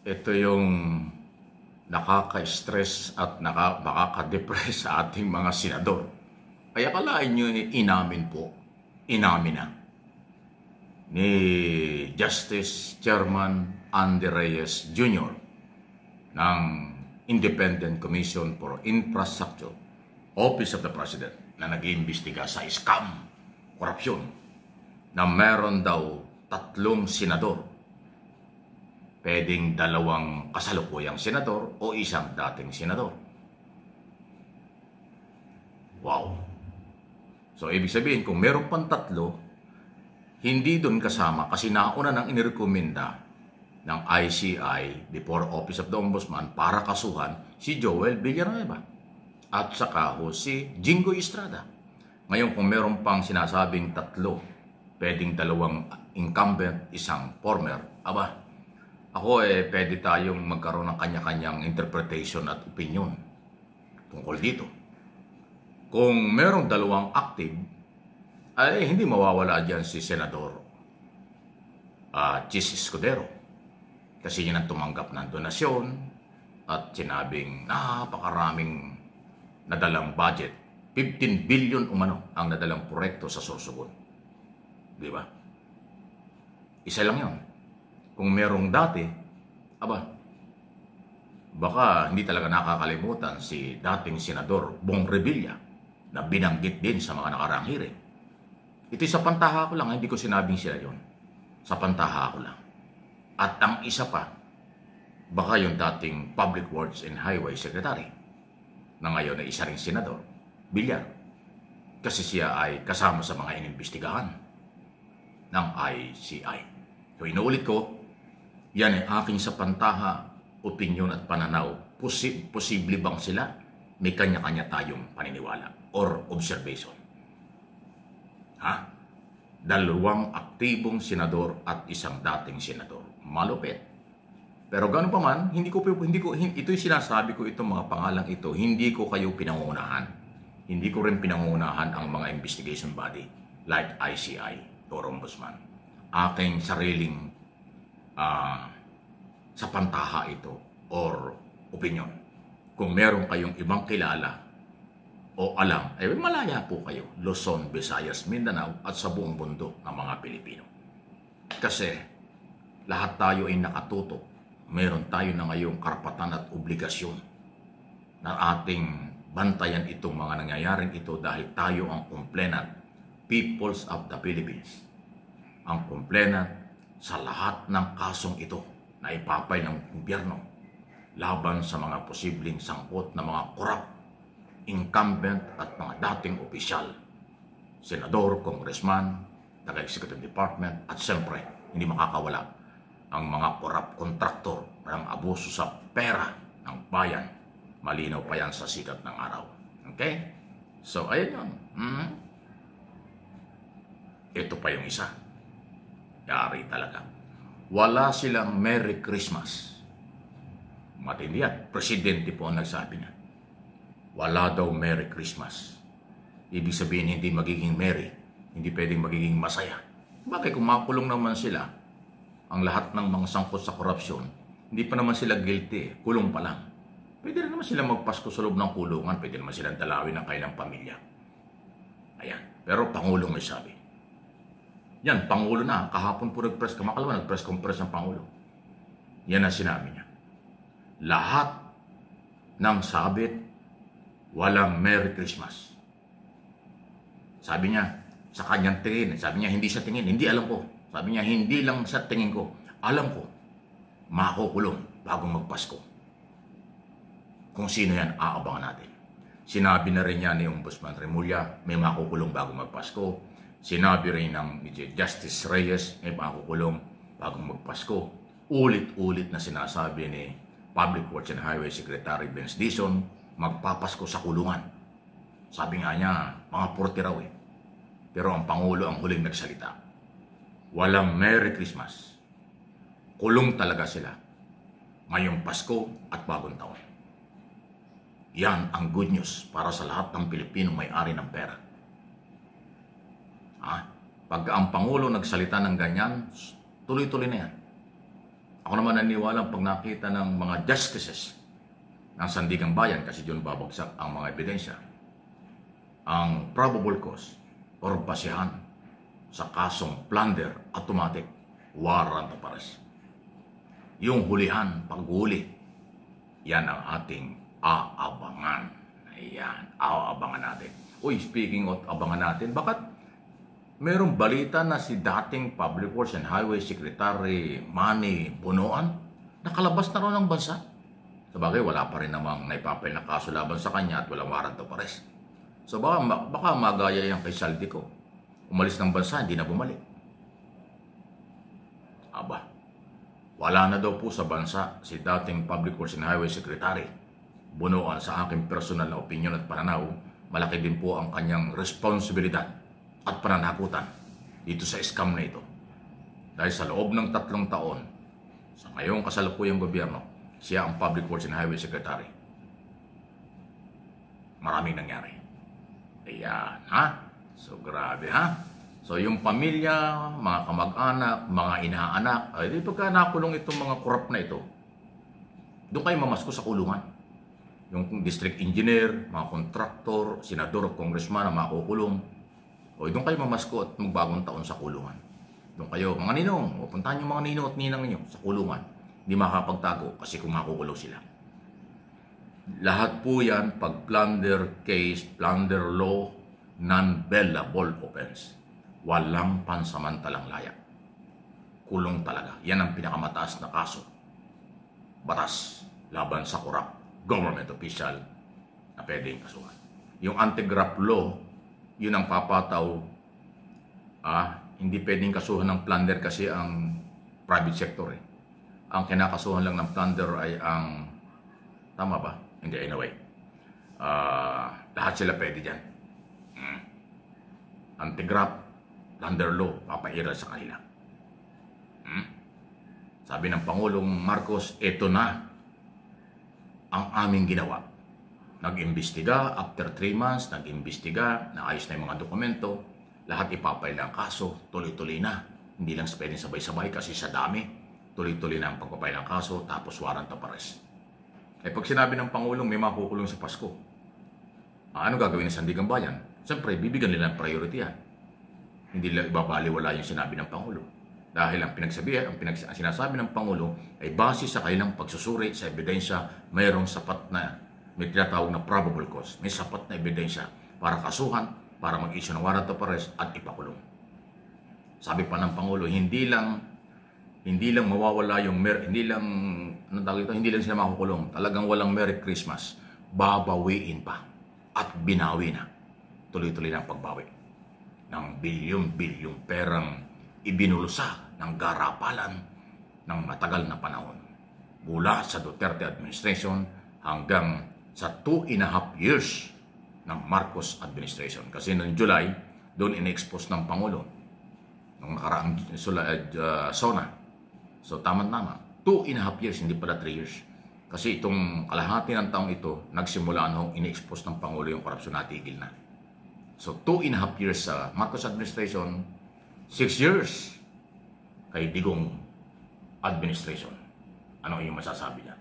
Ito yung nakaka-stress at makaka-depress sa ating mga senador. Kaya kalain nyo inamin po, inamin na ni Justice Chairman Andy Reyes Jr. ng Independent Commission for Infrastructure, Office of the President, na nag-iimbestiga sa scam, korupsyon, na meron daw 3 senador, pwedeng 2 kasalukuyang senador o 1 dating senador. Wow! So, ibig sabihin, kung meron pang 3, hindi doon kasama kasi nauna nang inirekomenda ng ICI before Office of the Ombudsman para kasuhan si Joel Villanueva at saka si Jingo Estrada. Ngayon, kung meron pang sinasabing 3, pwedeng 2 incumbent, 1 former, ako pwede tayong magkaroon ng kanya-kanyang interpretation at opinion tungkol dito. Kung merong 2 active, ay hindi mawawala dyan si Senador Chis Escudero. Kasi yan ang tumanggap ng donasyon at sinabing napakaraming nadalang budget. 15 billion umano ang nadalang proyekto sa Sorsogon. Di ba? Isa lang yun. Kung merong dati, baka hindi talaga nakakalimutan si dating Senador Bong Revilla na binanggit din sa mga nakaraang hearing. Ito sa pantaha ko lang, hindi ko sinabing sila yon. Sa pantaha ko lang. At ang isa pa, baka yung dating Public Works and Highway Secretary, na ngayon ay isa ring senador, Villar. Kasi siya ay kasama sa mga inimbestigahan ng ICI. So inuulit ko, yan ay aking sa pantaha, opinyon at pananaw. Posible bang sila? May kanya-kanya tayong paniniwala or observation. 2 aktibong senador at 1 dating senador. Malupit. Pero gano'n pa man, ito'y sinasabi ko, itong mga pangalang ito, hindi ko kayo pinangunahan. Hindi ko rin pinangunahan ang mga investigation body like ICI or Ombudsman. Aking sariling sa pantaha ito or opinion. Kung meron kayong ibang kilala o alam, malaya po kayo, Luzon, Visayas, Mindanao at sa buong mundo ng mga Pilipino. Kasi lahat tayo ay nakatutok. Meron tayo na ngayong karapatan at obligasyon na ating bantayan itong mga nangyayaring ito dahil tayo ang complainant, peoples of the Philippines. Ang complainant sa lahat ng kasong ito na ipapay ng gobyerno laban sa mga posibleng sangkot na mga korap, incumbent at mga dating opisyal, senador, congressman, taga-executive department, at siyempre, hindi makakawala ang mga korap kontraktor ng abuso sa pera ng bayan. Malinaw pa yan sa sikat ng araw. Okay? So, ayun yun. Ito pa yung isa. Yari talaga. Wala silang Merry Christmas. Matindi yan. Presidente po ang nagsabi niya. Wala daw Merry Christmas. Ibig sabihin, hindi magiging merry. Hindi pwedeng magiging masaya. Bakit kung makulong naman sila, ang lahat ng mga sangkot sa korupsyon, hindi pa naman sila guilty, kulong pa lang. Pwede rin naman sila magpasko sa loob ng kulungan, pwede naman silang dalawin ng kailang pamilya. Ayan. Pero Pangulong may sabi. Yan, Pangulo na. Kahapon po nag-press conference ng Pangulo. Yan ang sinabi niya. Lahat ng sabit, walang Merry Christmas. Sabi niya, sa kanyang tingin, sabi niya, hindi sa tingin, hindi alam ko. Sabi niya, hindi lang sa tingin ko, alam ko, makukulong bago magpasko. Kung sino yan, aabangan natin. Sinabi na rin niya ni Ombudsman Remulla, may makukulong bago magpasko. Sinabi rin ng Justice Reyes, may makukulong bago magpasko. Ulit-ulit na sinasabi ni Public Works and Highway Secretary Benz Dizon, magpapasko sa kulungan. Sabi nga niya, mga 40 raw . Pero ang Pangulo ang huling nagsalita. Walang Merry Christmas. Kulong talaga sila ngayong Pasko at Bagong Taon. Yan ang good news para sa lahat ng Pilipinong may-ari ng pera. Pag ang Pangulo nagsalita ng ganyan, tuloy-tuloy na yan. Ako naman naniniwala pag nakita ng mga justices ng Sandigang Bayan, kasi doon babagsak ang mga ebidensya, ang probable cause or basihan sa kasong plunder, automatic warrant of arrest. Yung hulihan, paghuli, yan ang ating aabangan. Ayan, aabangan natin. Uy, speaking of abangan natin, bakit merong balita na si dating Public Works and Highway Secretary Manny Bonoan nakalabas na raw ng bansa? Sabagay, wala pa rin namang naipapil na kaso laban sa kanya at walang warrant of arrest. So baka magaya yan kay Saldico. Umalis ng bansa, hindi na bumalik. Aba, wala na daw po sa bansa si dating Public Works and Highway Secretary Bonoan. Sa aking personal na opinion at pananaw, malaki din po ang kanyang responsibilidad at pananagutan dito sa scam na ito. Dahil sa loob ng 3 taon, sa ngayong kasalukuyang gobyerno, siya ang Public Works and Highway Secretary. Maraming nangyari. Ayan, ha? So, grabe, ha? So, yung pamilya, mga kamag-anak, mga inaanak, ay di pagka nakulong itong mga korap na ito, doon kayo mamasko sa kulungan. Yung district engineer, mga kontraktor, senador o congressman na makukulong, o doon kayo mamasko at magbagong taon sa kulungan. Doon kayo, mga ninong, o puntahan yung mga ninong at ninang ninyo sa kulungan. Hindi makakapagtago kasi kung makukulong sila. Lahat po yan, pag plunder case, plunder law, non-bailable offense. Walang pansamantalang laya. Kulong talaga. Yan ang pinakamataas na kaso. Batas laban sa korap government official na pwedeng kasuhan. Yung anti-graft law, yun ang papataw, hindi pwedeng kasuhan ng plunder kasi ang private sector eh. Ang kinakasuhan lang ng plunder ay ang, tama ba? Hindi, anyway. Lahat sila pwede dyan. Anti-graft, plunder law, papairal sa kanila. Sabi ng Pangulong Marcos, eto na ang aming ginawa. Nag-imbestiga, after 3 months, nag-imbestiga, naayos na yung mga dokumento, lahat ipapail ang kaso, tuloy-tuloy na. Hindi lang pwedeng sabay-sabay kasi sa dami, tuloy-tuloy na ang pagpapail ng kaso, tapos warrant of arrest. Eh pag sinabi ng Pangulong may makukulong sa Pasko, ano gagawin ng Sandigang Bayan? Siyempre, bibigyan nila ng priority yan. Hindi lang ibabaliwala yung sinabi ng Pangulo. Dahil ang sinasabi ng Pangulo ay base sa kailang pagsusuri sa ebidensya, mayroong sapat na, may tinatawag na probable cause, may sapat na ebidensya para kasuhan, para mag-issue ng warrant of arrest at ipakulong. Sabi pa ng Pangulo, hindi lang mawawala yung hindi lang sila makukulong. Talagang walang Merry Christmas. Babawiin pa at binawi na. Tuloy-tuloy na ang pagbawi ng bilyong-bilyong perang ibinulusa ng garapalan ng matagal na panahon. Mula sa Duterte administration hanggang sa 2.5 years ng Marcos administration. Kasi noong July, doon in-expose ng Pangulo nung nakaraang SONA. So tama-tama, 2.5 years, hindi pala 3 years. Kasi itong kalahati ng taong ito, nagsimula nung in-expose ng Pangulo yung korupsyon, natigil na. So 2.5 years sa Marcos administration, 6 years kay Digong administration. Ano yung masasabi niya?